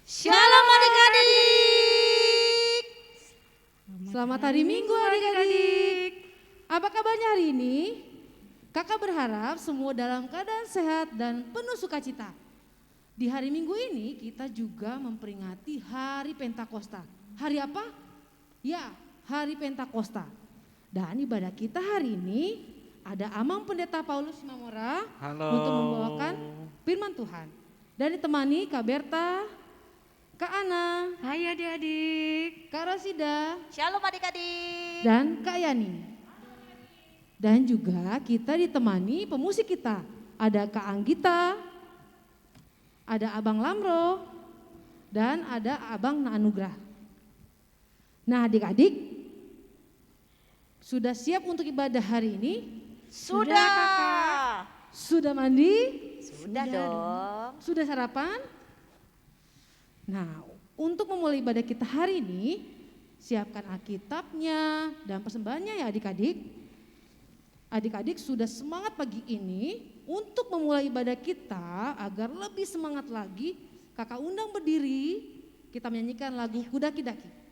Shalom adik-adik. Selamat hari Minggu adik-adik. Apa kabarnya hari ini? Kakak berharap semua dalam keadaan sehat dan penuh sukacita. Di hari Minggu ini kita juga memperingati Hari Pentakosta. Hari apa? Ya, Hari Pentakosta. Dan ibadah kita hari ini ada Amang Pendeta Paulus Mamora untuk membawakan firman Tuhan. Dan ditemani Kak Berta, Kak Ana, Hai adik-adik, Kak Rosida, Shalom adik-adik. dan Kak Yani. Dan juga kita ditemani pemusik kita. Ada Kak Anggita, ada Abang Lamro, dan ada Abang Naanugrah. Nah adik-adik, sudah siap untuk ibadah hari ini? Sudah kakak. Sudah mandi? Sudah dong. Sudah sarapan? Nah, untuk memulai ibadah kita hari ini, siapkan Alkitabnya dan persembahannya ya adik-adik. Adik-adik sudah semangat pagi ini untuk memulai ibadah kita agar lebih semangat lagi. Kakak undang berdiri, kita menyanyikan lagu Kudaki-daki.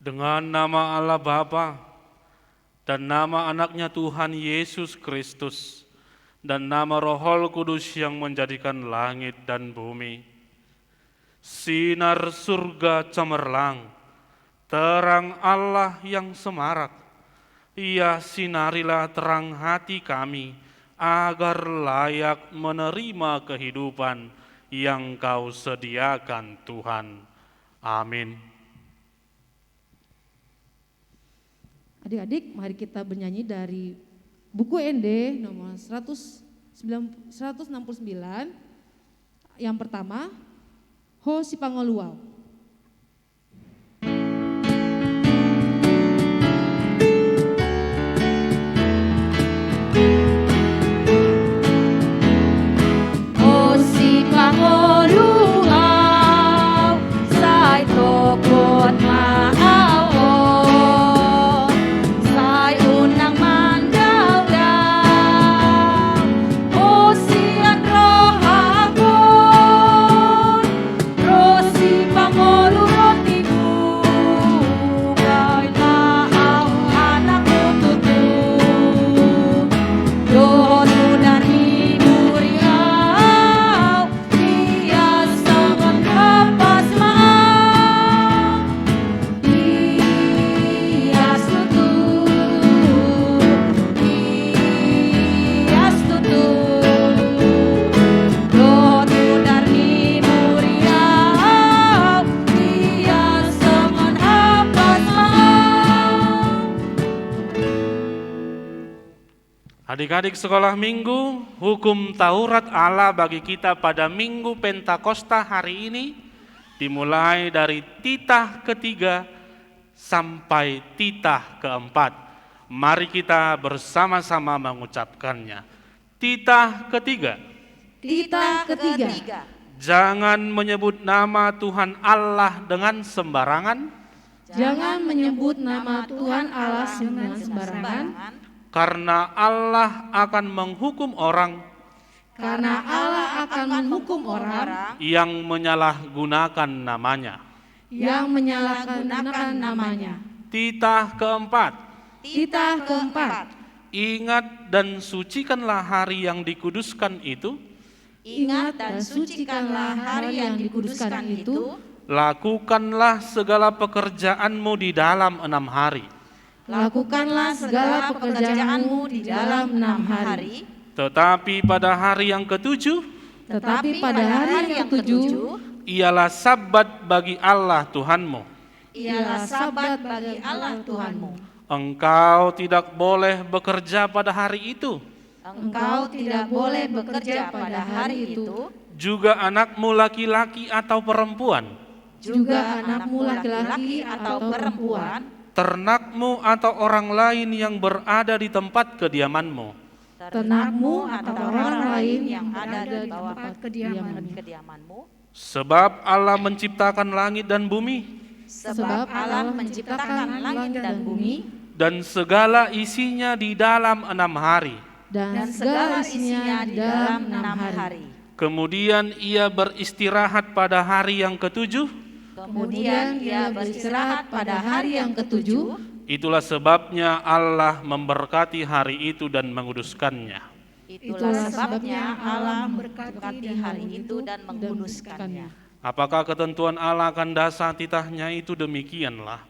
Dengan nama Allah Bapa dan nama anaknya Tuhan Yesus Kristus dan nama Roh Kudus yang menjadikan langit dan bumi, sinar surga cemerlang, terang Allah yang semarak, ia sinarilah terang hati kami agar layak menerima kehidupan yang Kau sediakan Tuhan. Amin. Adik-adik, mari kita bernyanyi dari buku ND nomor 169. Yang pertama, Ho Si Pangoluau. oh si pangoluaw, say tokot maaw. Si Adik-adik sekolah minggu, hukum Taurat Allah bagi kita pada Minggu Pentakosta hari ini dimulai dari titah ketiga sampai titah keempat. Mari kita bersama-sama mengucapkannya. Titah ketiga. Titah ketiga. Jangan menyebut nama Tuhan Allah dengan sembarangan, Jangan menyebut nama Tuhan Allah dengan sembarangan, karena Allah akan menghukum orang karena Allah akan menghukum orang yang menyalahgunakan namanya. yang menyalahgunakan namanya. Titah keempat. Titah keempat. Ingat dan sucikanlah hari yang dikuduskan itu. Ingat dan sucikanlah hari yang dikuduskan itu. Lakukanlah segala pekerjaanmu di dalam 6 hari. Lakukanlah segala pekerjaanmu di dalam 6 hari. Tetapi pada hari yang ketujuh, Tetapi pada hari yang ketujuh ialah sabat bagi Allah Tuhanmu. ialah sabat bagi Allah Tuhanmu. Engkau tidak boleh bekerja pada hari itu. Engkau tidak boleh bekerja pada hari itu, Juga anakmu laki-laki atau perempuan, juga anakmu laki-laki atau perempuan, ternakmu atau orang lain yang berada di tempat kediamanmu, ternakmu atau orang lain yang ada di bawah tempat kediamanmu. kediamanmu. sebab Allah menciptakan langit dan bumi Sebab Allah menciptakan langit dan bumi dan segala isinya di dalam 6 hari. dan segala isinya di dalam 6 hari. Kemudian ia beristirahat pada hari yang ketujuh. Kemudian ia beristirahat pada hari yang ketujuh. Itulah sebabnya Allah memberkati hari itu dan menguduskannya. Itulah sebabnya Allah Berkati hari itu dan menguduskannya. Apakah ketentuan Allah akan dasar titahnya itu? Demikianlah.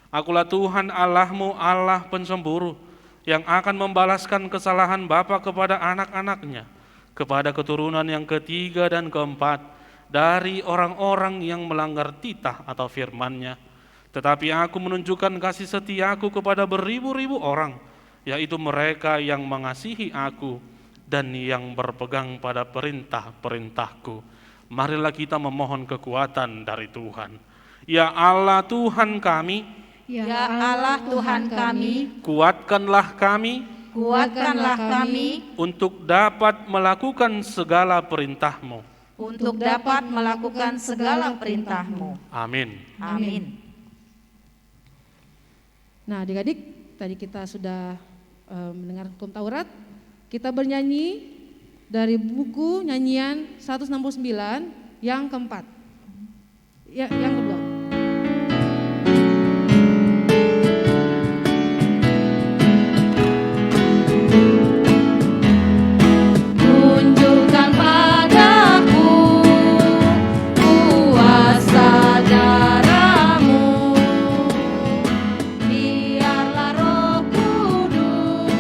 Akulah Tuhan Allahmu, Allah pencemburu, yang akan membalaskan kesalahan bapa kepada anak-anaknya, kepada keturunan yang ketiga dan keempat, dari orang-orang yang melanggar titah atau firman-Nya. Tetapi aku menunjukkan kasih setiaku kepada beribu-ribu orang, yaitu mereka yang mengasihi aku dan yang berpegang pada perintah-perintahku. Marilah kita memohon kekuatan dari Tuhan. Ya Allah Tuhan kami, Ya Allah Tuhan kami, kuatkanlah kami kuatkanlah kami untuk dapat melakukan segala perintah-Mu. untuk dapat melakukan segala perintah-Mu. Amin. Amin. Nah, adik-adik, tadi kita sudah mendengar hukum Taurat. Kita bernyanyi dari buku nyanyian 169 yang keempat. Ya, yang kedua. Tunjukkan padaku kuasa darah-Mu, biarlah Roh Kudus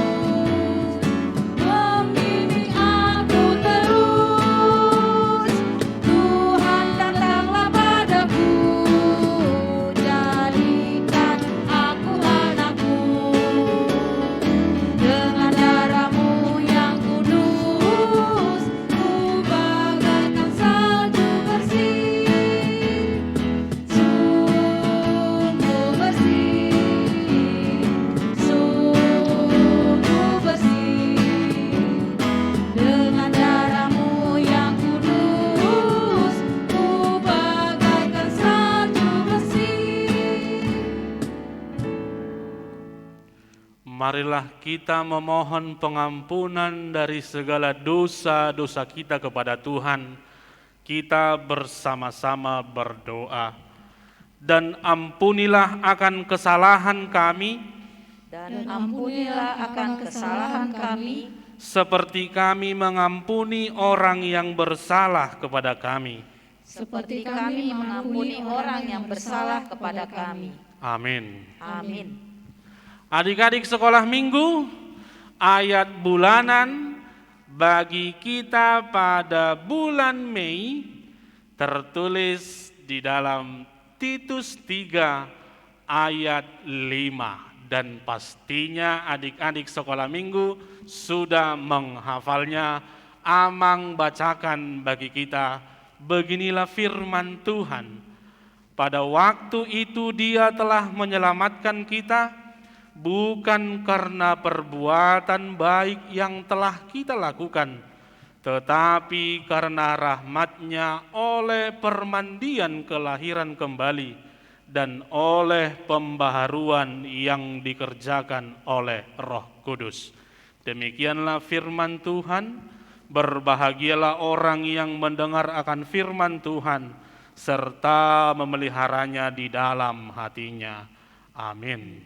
membimbing aku terus. Tuhan datanglah padaku, jadikan aku anakmu. Dengan darah-Mu yang kudus, ku bagaikan salju bersih, sungguh bersih, sungguh bersih. Dengan darah-Mu yang kudus, ku bagaikan salju bersih. Marilah kita memohon pengampunan dari segala dosa-dosa kita kepada Tuhan. Kita bersama-sama berdoa. Dan ampunilah akan kesalahan kami, Dan ampunilah akan kesalahan kami, seperti kami mengampuni orang yang bersalah kepada kami. seperti kami mengampuni orang yang bersalah kepada kami. Amin. Amin. Adik-adik sekolah minggu, ayat bulanan bagi kita pada bulan Mei tertulis di dalam Titus 3 ayat 5 Dan pastinya adik-adik sekolah minggu sudah menghafalnya. Amang bacakan bagi kita, beginilah firman Tuhan. Pada waktu itu Dia telah menyelamatkan kita, bukan karena perbuatan baik yang telah kita lakukan, tetapi karena rahmat-Nya oleh permandian kelahiran kembali dan oleh pembaharuan yang dikerjakan oleh Roh Kudus. Demikianlah firman Tuhan. Berbahagialah orang yang mendengar akan firman Tuhan serta memeliharanya di dalam hatinya. Amin.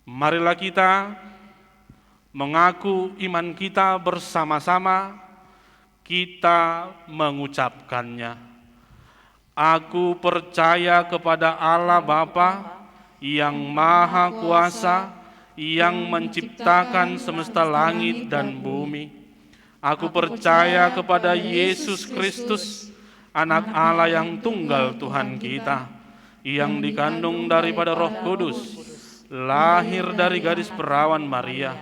Marilah kita mengaku iman kita bersama-sama, kita mengucapkannya. Aku percaya kepada Allah Bapa yang Maha Kuasa, yang menciptakan semesta langit dan bumi. Aku percaya kepada Yesus Kristus, Anak Allah yang tunggal Tuhan kita, yang dikandung daripada Roh Kudus, lahir dari gadis perawan Maria,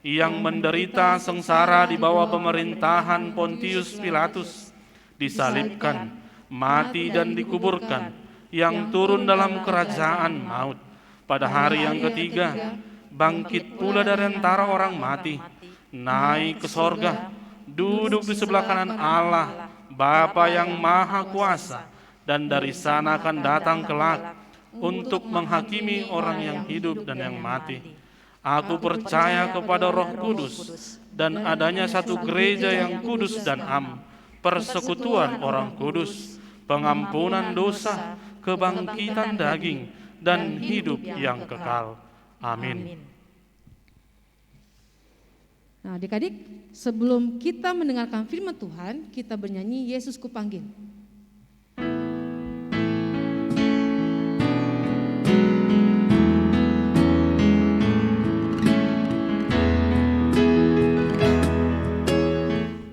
yang menderita sengsara di bawah pemerintahan Pontius Pilatus, disalibkan, mati dan dikuburkan, yang turun dalam kerajaan maut, pada hari yang ketiga bangkit pula dari antara orang mati, naik ke sorga, duduk di sebelah kanan Allah, Bapa yang Maha Kuasa, dan dari sana akan datang kelak untuk menghakimi orang yang hidup dan yang mati. Aku percaya kepada Roh Kudus dan adanya satu gereja yang kudus dan am, persekutuan orang kudus, pengampunan dosa, kebangkitan daging, dan hidup yang kekal. Amin. Nah, adik-adik, sebelum kita mendengarkan firman Tuhan, kita bernyanyi Yesus Kupanggil.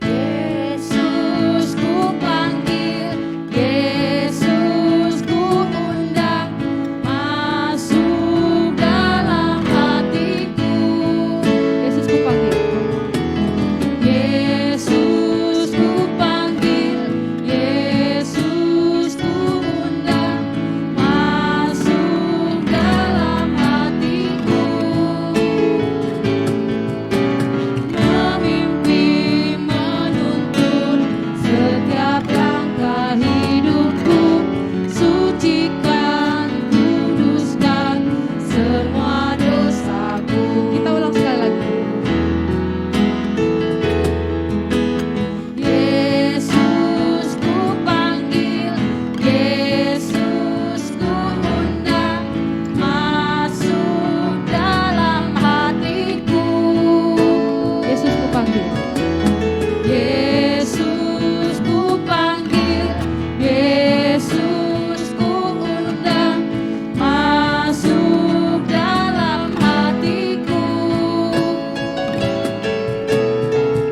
Yesus ku panggil, Yesus ku undang, masuk dalam hatiku. Yesus Kupanggil. Yesus ku panggil, Yesus ku undang, masuk dalam hatiku. Memimpin, menuntun setiap langkah hidupku, sucikan, kuduskan semua dosaku. Kita ulang sekali lagi. Yesus ku panggil, Yesus ku undang, masuk dalam hatiku. Yesus Kupanggil. Yesus ku panggil, Yesus ku undang, masuk dalam hatiku.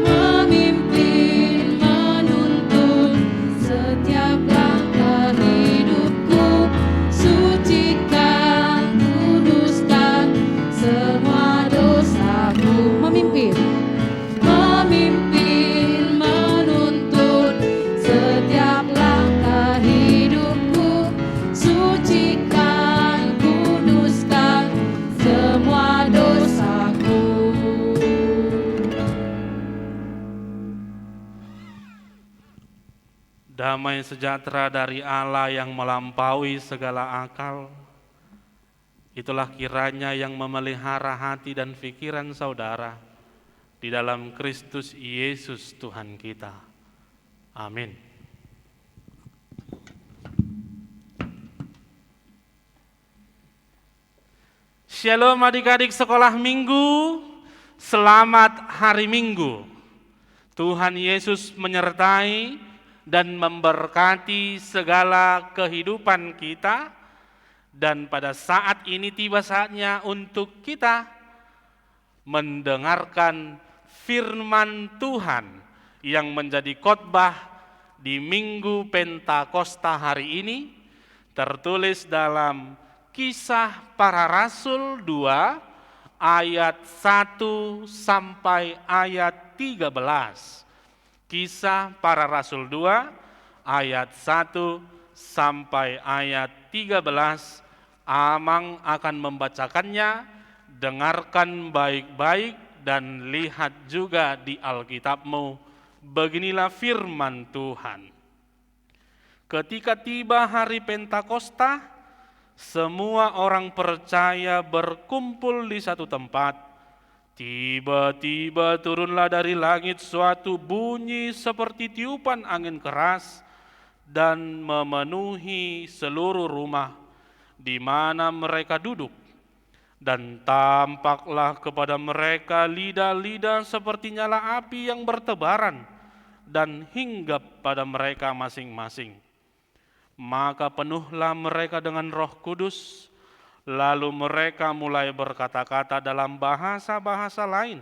Memimpin, menuntun setiap langkah hidupku, sucikan, kuduskan semua dosaku. Memimpin. Memimpin, menuntun setiap langkah hidupku, sucikan, kuduskan semua dosaku. Damai sejahtera dari Allah yang melampaui segala akal, itulah kiranya yang memelihara hati dan pikiran saudara di dalam Kristus Yesus Tuhan kita. Amin. Shalom adik-adik sekolah minggu, selamat hari Minggu. Tuhan Yesus menyertai dan memberkati segala kehidupan kita, dan pada saat ini tiba saatnya untuk kita mendengarkan firman Tuhan yang menjadi khotbah di Minggu Pentakosta hari ini, tertulis dalam Kisah Para Rasul 2 ayat 1 sampai ayat 13. Kisah Para Rasul 2 ayat 1 sampai ayat 13. Amang akan membacakannya, dengarkan baik-baik dan lihat juga di Alkitabmu. Beginilah firman Tuhan. Ketika tiba hari Pentakosta, semua orang percaya berkumpul di satu tempat. Tiba-tiba turunlah dari langit suatu bunyi seperti tiupan angin keras dan memenuhi seluruh rumah di mana mereka duduk. Dan tampaklah kepada mereka lidah-lidah seperti nyala api yang bertebaran dan hinggap pada mereka masing-masing. Maka penuhlah mereka dengan Roh Kudus, lalu mereka mulai berkata-kata dalam bahasa-bahasa lain,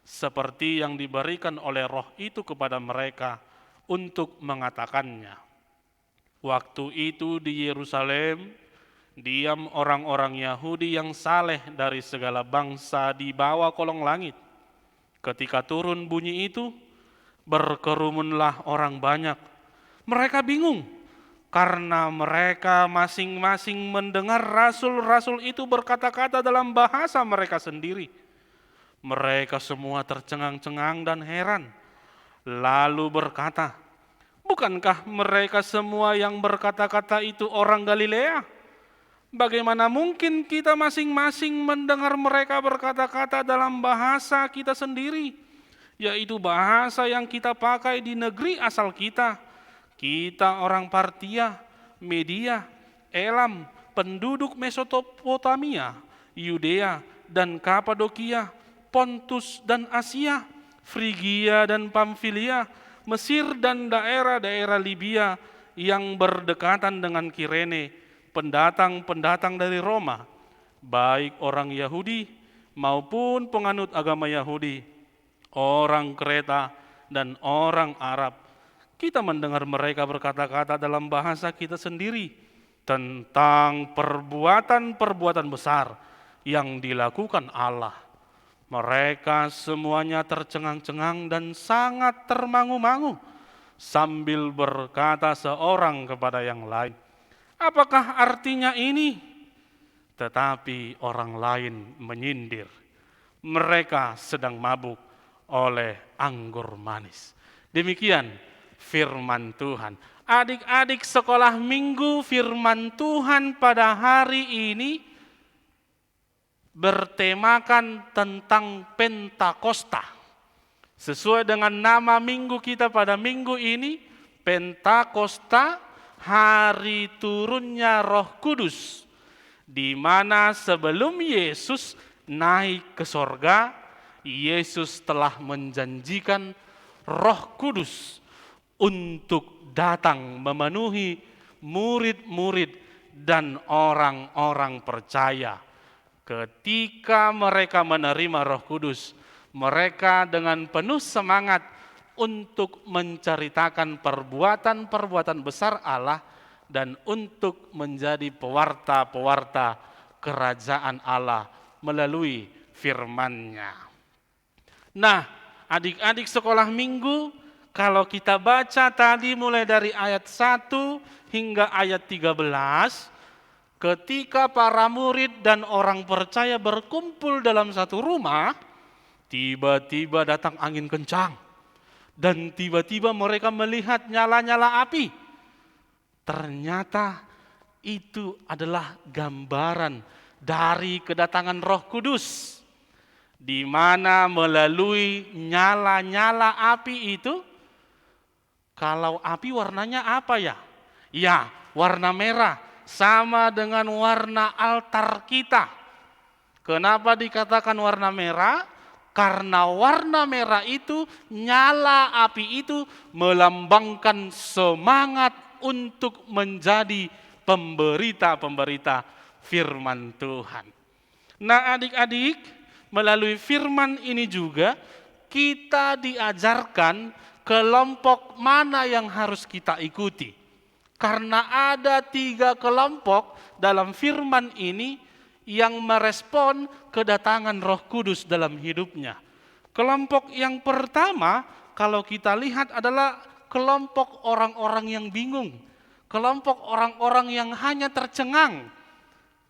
seperti yang diberikan oleh Roh itu kepada mereka untuk mengatakannya. Waktu itu di Yerusalem diam orang-orang Yahudi yang saleh dari segala bangsa di bawah kolong langit. Ketika turun bunyi itu, berkerumunlah orang banyak. Mereka bingung karena mereka masing-masing mendengar rasul-rasul itu berkata-kata dalam bahasa mereka sendiri. Mereka semua tercengang-cengang dan heran, lalu berkata, "Bukankah mereka semua yang berkata-kata itu orang Galilea? Bagaimana mungkin kita masing-masing mendengar mereka berkata-kata dalam bahasa kita sendiri, yaitu bahasa yang kita pakai di negeri asal kita? Kita orang Partia, Media, Elam, penduduk Mesopotamia, Yudea dan Kapadokia, Pontus dan Asia, Frigia dan Pamfilia, Mesir dan daerah-daerah Libya yang berdekatan dengan Kirene, pendatang-pendatang dari Roma, baik orang Yahudi maupun penganut agama Yahudi, orang Kreta dan orang Arab. Kita mendengar mereka berkata-kata dalam bahasa kita sendiri tentang perbuatan-perbuatan besar yang dilakukan Allah." Mereka semuanya tercengang-cengang dan sangat termangu-mangu sambil berkata seorang kepada yang lain, "Apakah artinya ini?" Tetapi orang lain menyindir, "Mereka sedang mabuk oleh anggur manis." Demikian firman Tuhan. Adik-adik sekolah minggu, firman Tuhan pada hari ini bertemakan tentang Pentakosta. Sesuai dengan nama minggu kita pada minggu ini, Pentakosta, hari turunnya Roh Kudus, di mana sebelum Yesus naik ke sorga, Yesus telah menjanjikan Roh Kudus untuk datang memenuhi murid-murid dan orang-orang percaya. Ketika mereka menerima Roh Kudus, mereka dengan penuh semangat untuk menceritakan perbuatan-perbuatan besar Allah dan untuk menjadi pewarta-pewarta kerajaan Allah melalui firman-Nya. Nah, adik-adik sekolah minggu, kalau kita baca tadi mulai dari ayat 1 hingga ayat 13, ketika para murid dan orang percaya berkumpul dalam satu rumah, tiba-tiba datang angin kencang. Dan tiba-tiba mereka melihat nyala-nyala api. Ternyata itu adalah gambaran dari kedatangan Roh Kudus, di mana melalui nyala-nyala api itu, kalau api warnanya apa ya? Ya, warna merah, sama dengan warna altar kita. Kenapa dikatakan warna merah? Karena warna merah itu, nyala api itu melambangkan semangat untuk menjadi pemberita-pemberita firman Tuhan. Nah, adik-adik, melalui firman ini juga kita diajarkan kelompok mana yang harus kita ikuti. Karena ada 3 kelompok dalam firman ini yang merespon kedatangan Roh Kudus dalam hidupnya. Kelompok yang pertama kalau kita lihat adalah kelompok orang-orang yang bingung. Kelompok orang-orang yang hanya tercengang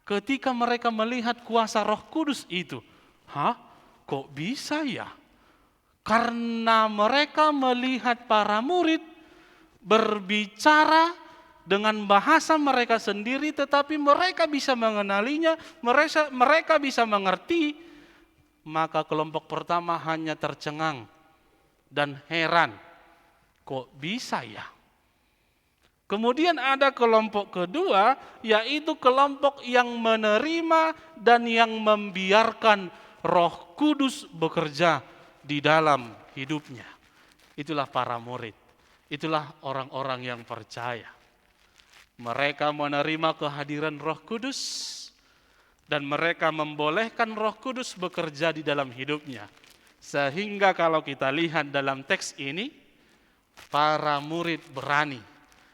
ketika mereka melihat kuasa Roh Kudus itu. Hah? Kok bisa ya? Karena mereka melihat para murid berbicara dengan bahasa mereka sendiri, tetapi mereka bisa mengenalinya, mereka bisa mengerti, maka kelompok pertama hanya tercengang dan heran. Kok bisa ya? Kemudian ada kelompok kedua, yaitu kelompok yang menerima dan yang membiarkan Roh Kudus bekerja di dalam hidupnya. Itulah para murid, itulah orang-orang yang percaya. Mereka menerima kehadiran Roh Kudus dan mereka membolehkan Roh Kudus bekerja di dalam hidupnya. Sehingga kalau kita lihat dalam teks ini, para murid berani.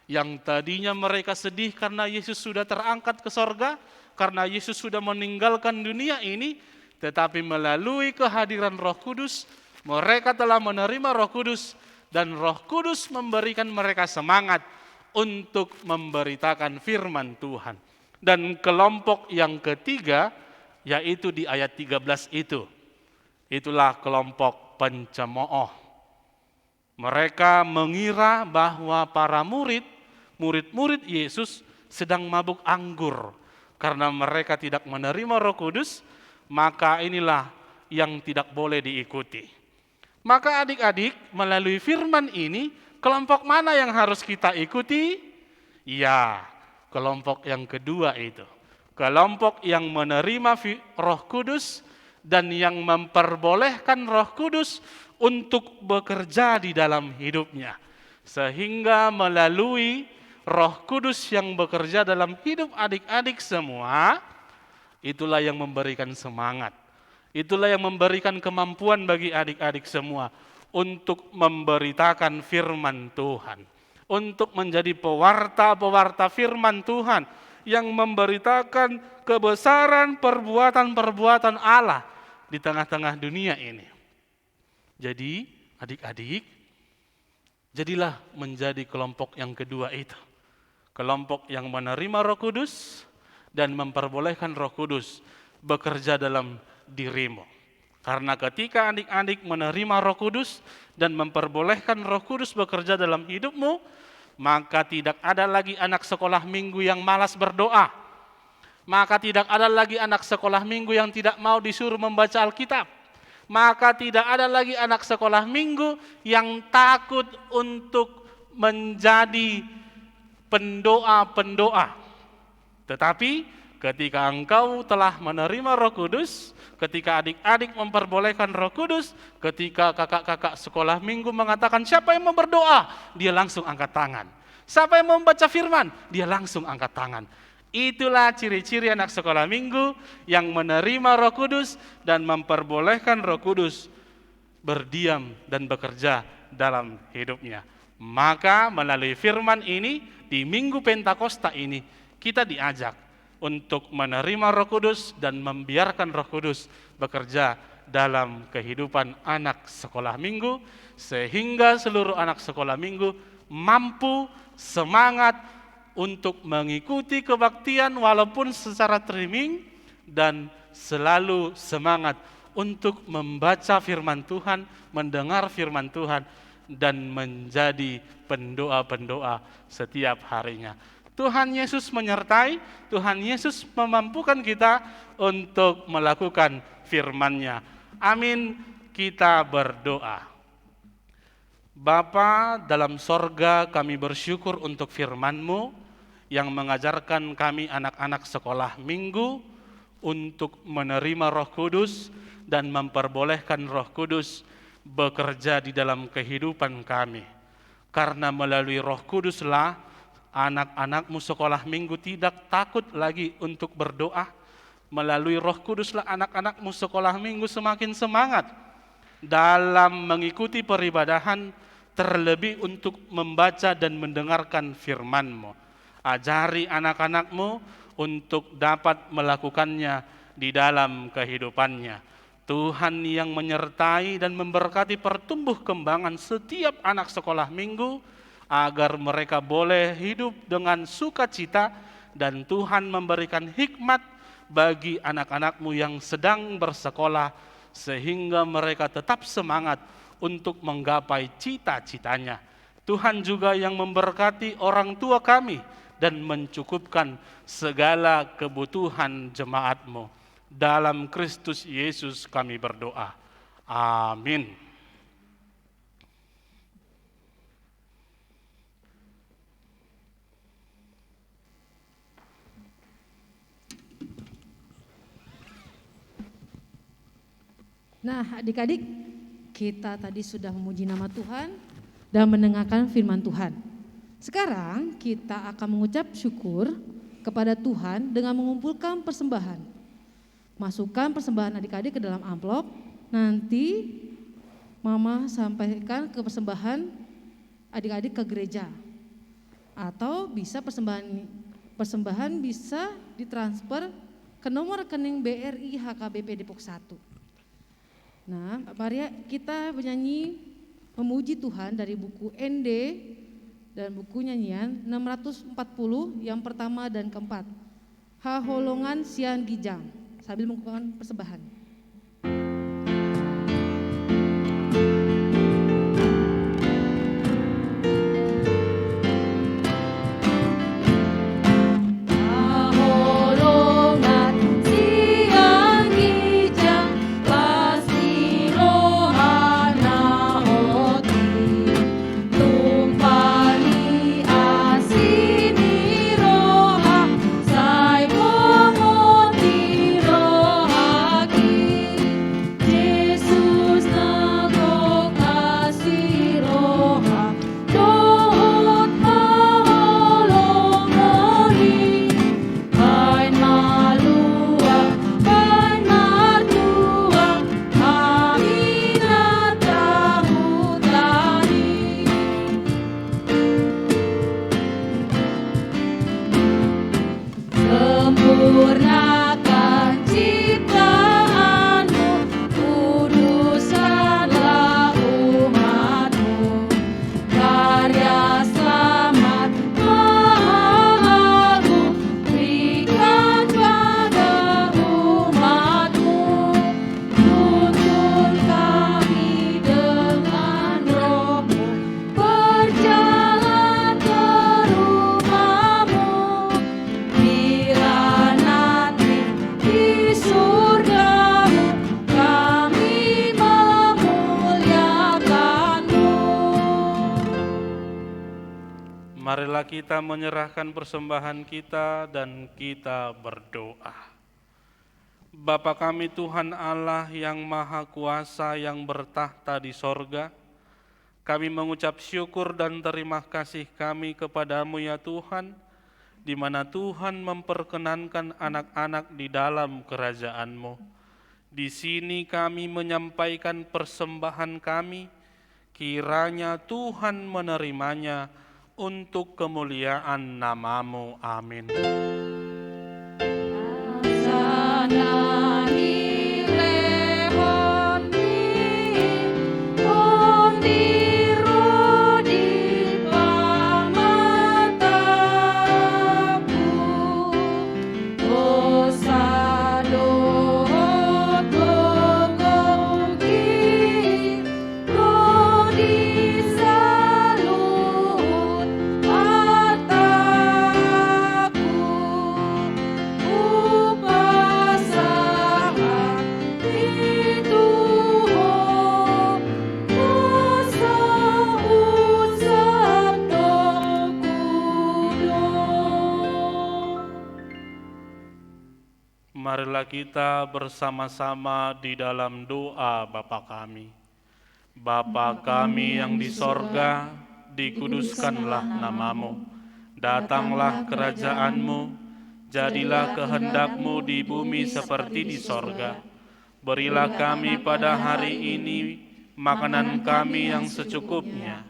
Yang tadinya mereka sedih karena Yesus sudah terangkat ke sorga, karena Yesus sudah meninggalkan dunia ini, tetapi melalui kehadiran Roh Kudus, mereka telah menerima Roh Kudus dan Roh Kudus memberikan mereka semangat untuk memberitakan firman Tuhan. Dan kelompok yang ketiga, yaitu di ayat 13 itu. Itulah kelompok pencemooh. Mereka mengira bahwa para murid-murid Yesus sedang mabuk anggur. Karena mereka tidak menerima Roh Kudus, maka inilah yang tidak boleh diikuti. Maka adik-adik, melalui firman ini, kelompok mana yang harus kita ikuti? Ya, kelompok yang kedua itu. Kelompok yang menerima Roh Kudus dan yang memperbolehkan Roh Kudus untuk bekerja di dalam hidupnya. Sehingga melalui Roh Kudus yang bekerja dalam hidup adik-adik semua, itulah yang memberikan semangat. Itulah yang memberikan kemampuan bagi adik-adik semua untuk memberitakan firman Tuhan, untuk menjadi pewarta-pewarta firman Tuhan yang memberitakan kebesaran perbuatan-perbuatan Allah di tengah-tengah dunia ini. Jadi adik-adik, jadilah menjadi kelompok yang kedua itu. Kelompok yang menerima Roh Kudus dan memperbolehkan Roh Kudus bekerja dalam dirimu. Karena ketika adik-adik menerima Roh Kudus dan memperbolehkan Roh Kudus bekerja dalam hidupmu, maka tidak ada lagi anak sekolah minggu yang malas berdoa. Maka tidak ada lagi anak sekolah minggu yang tidak mau disuruh membaca Alkitab. Maka tidak ada lagi anak sekolah minggu yang takut untuk menjadi pendoa-pendoa. Tetapi ketika engkau telah menerima Roh Kudus, ketika adik-adik memperbolehkan Roh Kudus, ketika kakak-kakak sekolah minggu mengatakan siapa yang mau berdoa, dia langsung angkat tangan. Siapa yang mau membaca firman, dia langsung angkat tangan. Itulah ciri-ciri anak sekolah minggu yang menerima Roh Kudus dan memperbolehkan Roh Kudus berdiam dan bekerja dalam hidupnya. Maka melalui firman ini di Minggu Pentakosta ini kita diajak untuk menerima Roh Kudus dan membiarkan Roh Kudus bekerja dalam kehidupan anak sekolah minggu, sehingga seluruh anak sekolah minggu mampu semangat untuk mengikuti kebaktian walaupun secara streaming, dan selalu semangat untuk membaca firman Tuhan, mendengar firman Tuhan, dan menjadi pendoa-pendoa setiap harinya. Tuhan Yesus menyertai, Tuhan Yesus memampukan kita untuk melakukan firman-Nya. Amin, kita berdoa. Bapa dalam sorga, kami bersyukur untuk firman-Mu yang mengajarkan kami anak-anak sekolah minggu untuk menerima Roh Kudus dan memperbolehkan Roh Kudus bekerja di dalam kehidupan kami. Karena melalui Roh Kuduslah anak-anak-Mu sekolah minggu tidak takut lagi untuk berdoa. Melalui Roh Kuduslah anak-anak-Mu sekolah minggu semakin semangat dalam mengikuti peribadahan, terlebih untuk membaca dan mendengarkan firman-Mu. Ajari anak-anak-Mu untuk dapat melakukannya di dalam kehidupannya. Tuhan yang menyertai dan memberkati pertumbuh kembangan setiap anak sekolah minggu, agar mereka boleh hidup dengan sukacita, dan Tuhan memberikan hikmat bagi anak-anak-Mu yang sedang bersekolah, sehingga mereka tetap semangat untuk menggapai cita-citanya. Tuhan juga yang memberkati orang tua kami dan mencukupkan segala kebutuhan jemaat-Mu. Dalam Kristus Yesus kami berdoa. Amin. Nah, adik-adik, kita tadi sudah memuji nama Tuhan dan mendengarkan firman Tuhan. Sekarang kita akan mengucap syukur kepada Tuhan dengan mengumpulkan persembahan. Masukkan persembahan adik-adik ke dalam amplop. Nanti Mama sampaikan ke persembahan adik-adik ke gereja. Atau bisa persembahan bisa ditransfer ke nomor rekening BRI HKBP Depok 1. Nah, mari kita bernyanyi memuji Tuhan dari buku ND dan buku nyanyian 640 yang pertama dan keempat. Haholongan Sian Gijang, sambil melakukan persembahan. Marilah kita menyerahkan persembahan kita dan kita berdoa. Bapa kami Tuhan Allah yang Maha Kuasa yang bertahta di sorga, kami mengucap syukur dan terima kasih kami kepadamu ya Tuhan, di mana Tuhan memperkenankan anak-anak di dalam kerajaan-Mu. Di sini kami menyampaikan persembahan kami, kiranya Tuhan menerimanya untuk kemuliaan nama-Mu. Amin. Marilah kita bersama-sama di dalam doa Bapa kami. Bapa kami yang di sorga, dikuduskanlah nama-Mu. Datanglah kerajaan-Mu, jadilah kehendak-Mu di bumi seperti di sorga. Berilah kami pada hari ini makanan kami yang secukupnya,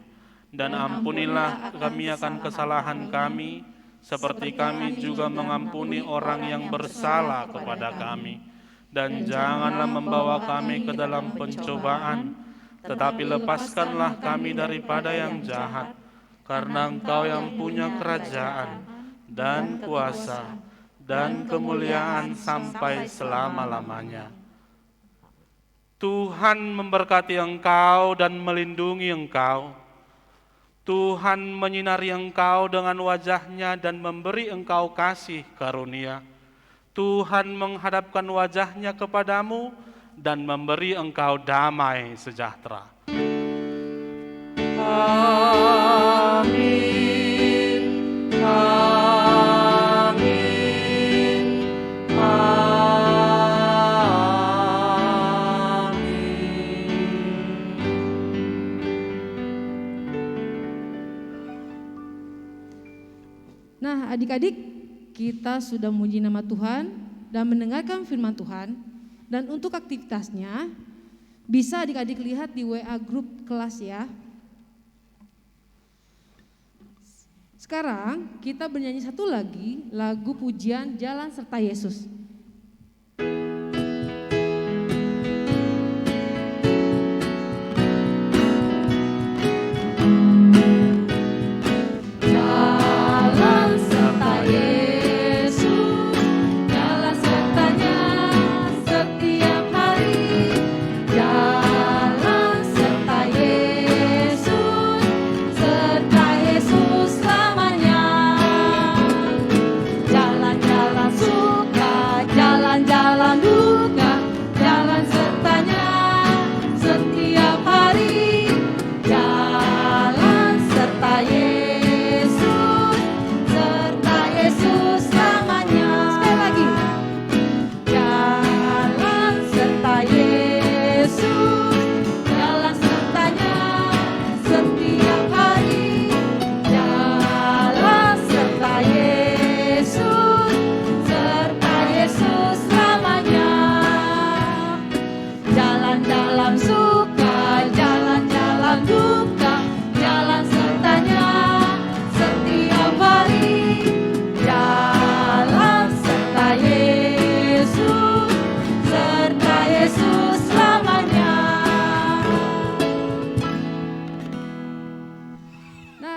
dan ampunilah kami akan kesalahan kami, seperti kami juga mengampuni orang yang bersalah kepada kami. Dan janganlah membawa kami ke dalam pencobaan, tetapi lepaskanlah kami daripada yang jahat. Karena Engkau yang punya kerajaan dan kuasa dan kemuliaan sampai selama-lamanya. Tuhan memberkati engkau dan melindungi engkau. Tuhan menyinari engkau dengan wajah-Nya dan memberi engkau kasih karunia. Tuhan menghadapkan wajah-Nya kepadamu dan memberi engkau damai sejahtera. Amin. Amin. Nah, adik-adik, kita sudah memuji nama Tuhan dan mendengarkan firman Tuhan. Dan untuk aktivitasnya, bisa adik-adik lihat di WA grup kelas ya. Sekarang kita bernyanyi satu lagi lagu pujian Jalan Serta Yesus.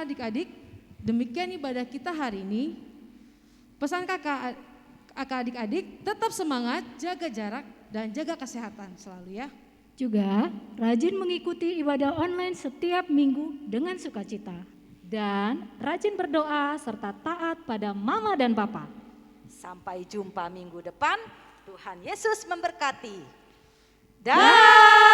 Adik-adik, demikian ibadah kita hari ini. Pesan kakak adik-adik, tetap semangat, jaga jarak, dan jaga kesehatan selalu ya. Juga rajin mengikuti ibadah online setiap minggu dengan sukacita. Dan rajin berdoa serta taat pada mama dan papa. Sampai jumpa minggu depan. Tuhan Yesus memberkati. Dah.